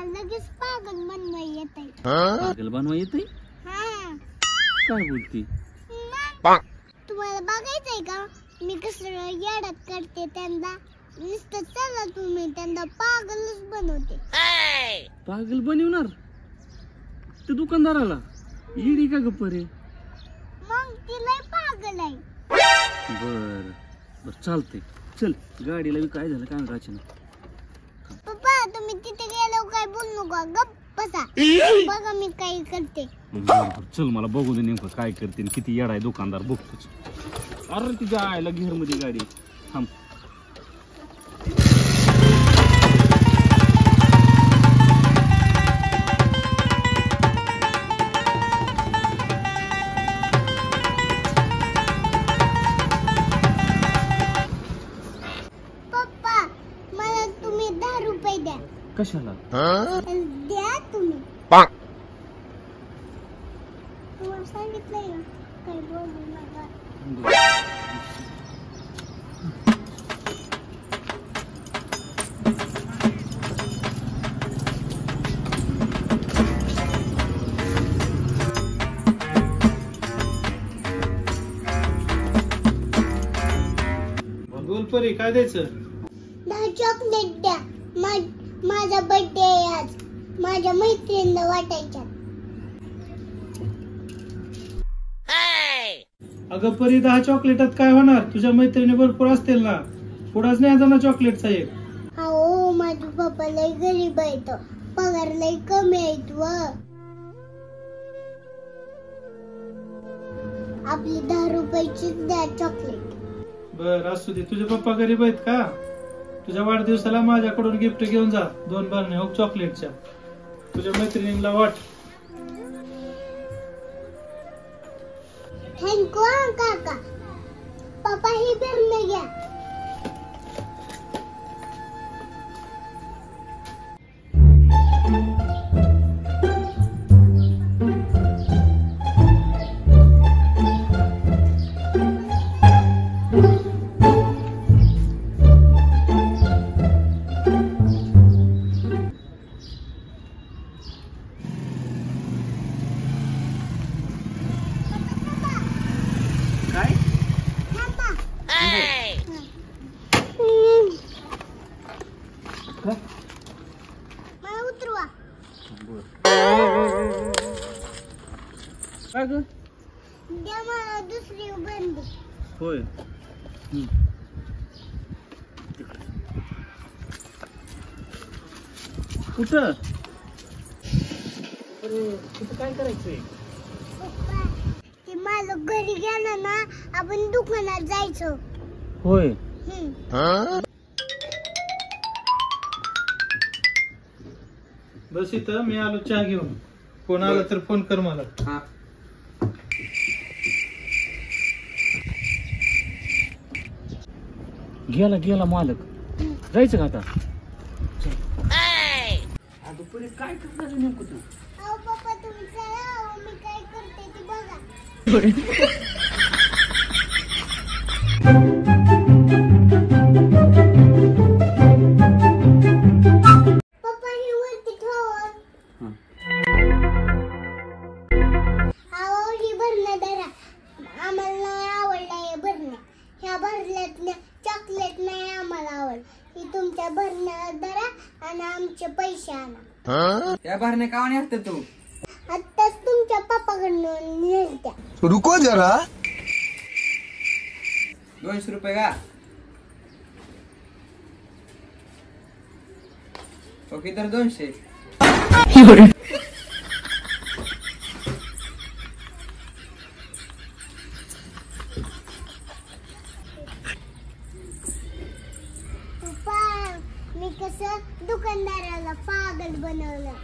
मला लगेच पागल बनवा येतंय. पागल बनवा येतंय? हा. काय बोलती? तुम्हाला बघायचंय का मी कसं येड्यात करते त्यांना? नुसतं चला तुम्ही त्यांना पागलच बनवते. पागल बनवणार ते दुकानदाराला? येडी का गप्प रे? मग तिला पागल आहे. बर बर चालतंय. चल गाडीला बी काय झालं काय राचना. पप्पा तुम्ही तिथे गेल्यावर काय बोलू नका, गप्प बसा. बघा मी काय करते. चल मला बघू दे नेमकं काय करते किती येडा आहे दुकानदार बघतोच. अरे तिच्या आयला घेर मध्ये गाडी थांब. पप्पा मला तुम्ही 10 रुपये द्या. कशाला? द्या तुम्ही. तुम्हाला सांगितलंय ना काय बोलू नका. बोल परी काय द्यायचं? 10 चॉकलेट द्या. माझा बर्थडे आहे आज. माझ्या मैत्रिणीला वाटायच्या. अगं परी 10 चॉकलेटात काय होणार? तुझ्या मैत्रिणी भरपूर असतील ना. पुढाच नाही जाणार चॉकलेटचा एक. हो माझे पप्पा लय गरीब आहेत. पगार लय कमी आहेत व आपली 10 रुपयाची द्या चॉकलेट. बर असू दे. तुझे पप्पा गरीब आहेत का? तुझ्या वाढदिवसाला माझ्याकडून गिफ्ट घेऊन जा 2 बरण्या हो चॉकलेटच्या. तुझ्या मैत्रिणीला वाट. थँक्यू काका. पप्पा ही बरण्या घ्या. काय? मला उतरवा. काय ग? द्या मला दुसरी बंदी. होय. कुठं? अरे तिथं काय करायचंय? पप्पा ते मालक घरी गेला ना आपण दुकानात जायचं. होय. बस इथं मी आलो चहा घेऊन. कोण आलं तर फोन कर मला. गेला गेला मालक. जायचं का आता? दुपारी काय करणार नेमकं तू? अहो पप्पा तुम्ही चला. अहो, मी काय करते ते बघा. पप्पा ही वरती ठेवा. अहो ही भरणं धरा. आम्हाला नाही आवडला हे भरणं. ह्या भरल्यातल्या चॉकलेट नाही आम्हाला आवड. ही तुमच्या भरण्या धरा आणि आमचे पैसे आणा. या भरणे का नाही असतं तू? आत्ताच तुमच्या पप्पाकडून नेलत्या. रुको जरा. 200 रुपये का? ओके तर 200. पप्पा मी कसं दुकानदाराला पागल बनवलं.